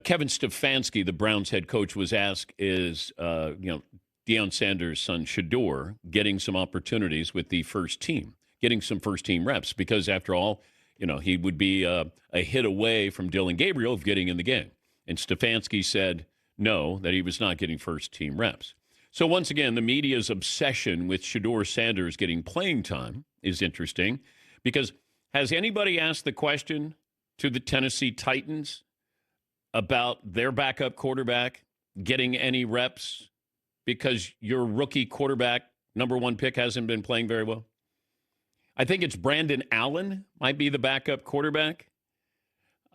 Kevin Stefanski, the Browns head coach, was asked, is, Deion Sanders' son, Shedeur, getting some opportunities with the first team, getting some first-team reps? Because, after all, he would be a hit away from Dillon Gabriel of getting in the game. And Stefanski said no, that he was not getting first-team reps. So, once again, the media's obsession with Shadeur Sanders getting playing time is interesting, because has anybody asked the question to the Tennessee Titans about their backup quarterback getting any reps because your rookie quarterback, number one pick, hasn't been playing very well? I think it's Brandon Allen might be the backup quarterback.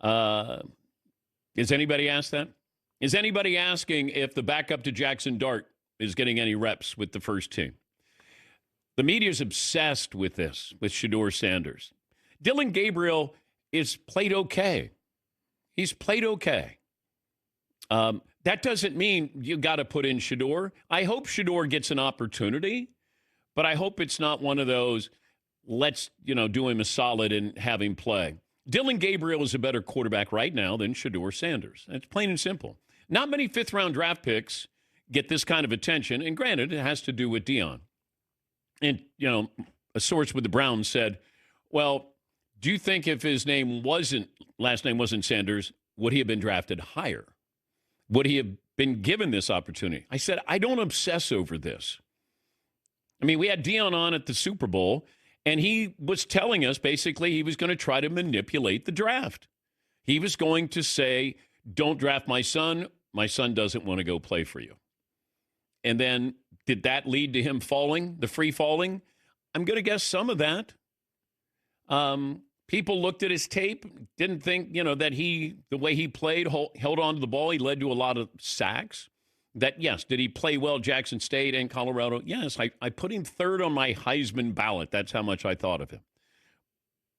Is anybody asked that? Is anybody asking if the backup to Jackson Dart is getting any reps with the first team? The media's obsessed with this, with Shadeur Sanders. Dillon Gabriel is played okay. He's played okay. That doesn't mean you got to put in Shadeur. I hope Shadeur gets an opportunity, but I hope it's not one of those, let's, do him a solid and have him play. Dillon Gabriel is a better quarterback right now than Shadeur Sanders. That's plain and simple. Not many fifth-round draft picks get this kind of attention, and granted, it has to do with Deion. And, a source with the Browns said, well, do you think if his last name wasn't Sanders, would he have been drafted higher? Would he have been given this opportunity? I said, I don't obsess over this. I mean, we had Deion on at the Super Bowl, and he was telling us basically he was going to try to manipulate the draft. He was going to say, don't draft my son. My son doesn't want to go play for you. And then did that lead to him falling, the free falling? I'm going to guess some of that. People looked at his tape, didn't think, that the way he played, held on to the ball, he led to a lot of sacks. That, yes, did he play well at Jackson State and Colorado? Yes, I put him third on my Heisman ballot. That's how much I thought of him.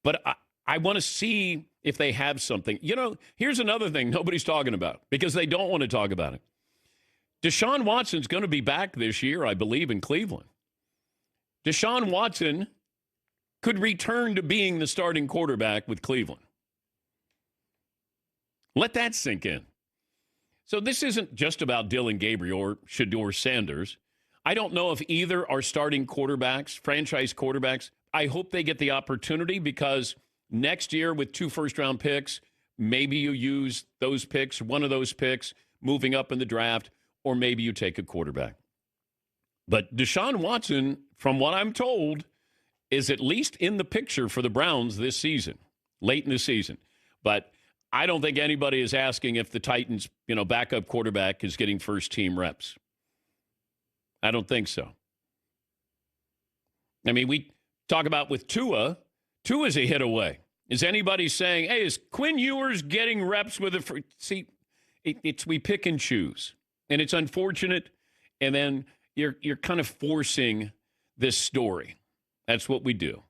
But I want to see if they have something. Here's another thing nobody's talking about because they don't want to talk about it. Deshaun Watson's going to be back this year, I believe, in Cleveland. Deshaun Watson could return to being the starting quarterback with Cleveland. Let that sink in. So this isn't just about Dillon Gabriel or Shedeur Sanders. I don't know if either are starting quarterbacks, franchise quarterbacks. I hope they get the opportunity because next year with 2 first-round picks, maybe you use those picks, one of those picks, moving up in the draft, or maybe you take a quarterback. But Deshaun Watson, from what I'm told, is at least in the picture for the Browns this season, late in the season. But I don't think anybody is asking if the Titans, backup quarterback is getting first-team reps. I don't think so. I mean, we talk about with Tua. Tua's a hit away. Is anybody saying, hey, is Quinn Ewers getting reps with a see, it's we pick and choose. And it's unfortunate. And then you're kind of forcing this story. That's what we do.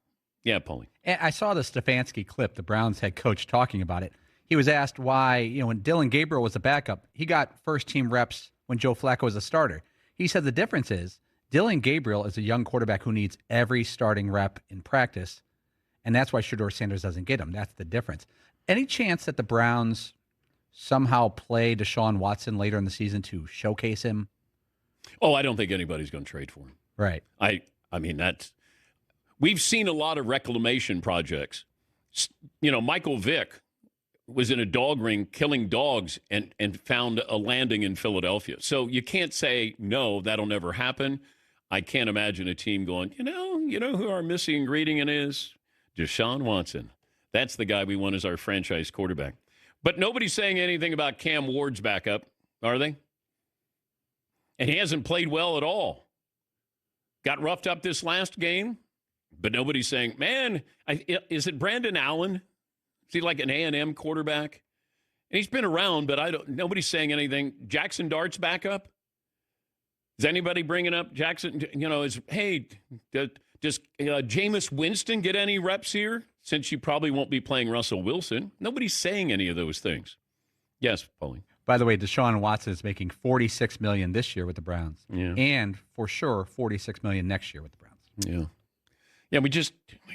Yeah, Paulie. I saw the Stefanski clip, the Browns head coach talking about it. He was asked why, when Dillon Gabriel was a backup, he got first-team reps when Joe Flacco was a starter. He said the difference is Dillon Gabriel is a young quarterback who needs every starting rep in practice, and that's why Shadeur Sanders doesn't get him. That's the difference. Any chance that the Browns somehow play Deshaun Watson later in the season to showcase him? Oh, I don't think anybody's going to trade for him. Right. I mean, that's – we've seen a lot of reclamation projects. Michael Vick was in a dog ring killing dogs and found a landing in Philadelphia. So you can't say, no, that'll never happen. I can't imagine a team going, you know who our missing ingredient is? Deshaun Watson. That's the guy we want as our franchise quarterback. But nobody's saying anything about Cam Ward's backup, are they? And he hasn't played well at all. Got roughed up this last game, but nobody's saying, man, is it Brandon Allen? Is he like an A&M quarterback? And he's been around, but nobody's saying anything. Jackson Dart's backup? Is anybody bringing up Jackson? Does Jameis Winston get any reps here? Since you probably won't be playing Russell Wilson. Nobody's saying any of those things. Yes, Pauline. By the way, Deshaun Watson is making $46 million this year with the Browns. Yeah. And for sure, $46 million next year with the Browns. Yeah. Yeah,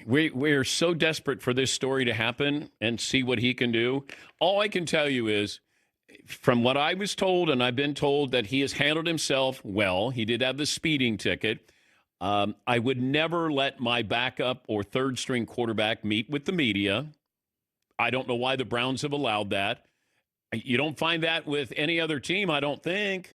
we're so desperate for this story to happen and see what he can do. All I can tell you is from what I was told, and I've been told that he has handled himself well. He did have the speeding ticket. I would never let my backup or third string quarterback meet with the media. I don't know why the Browns have allowed that. You don't find that with any other team, I don't think.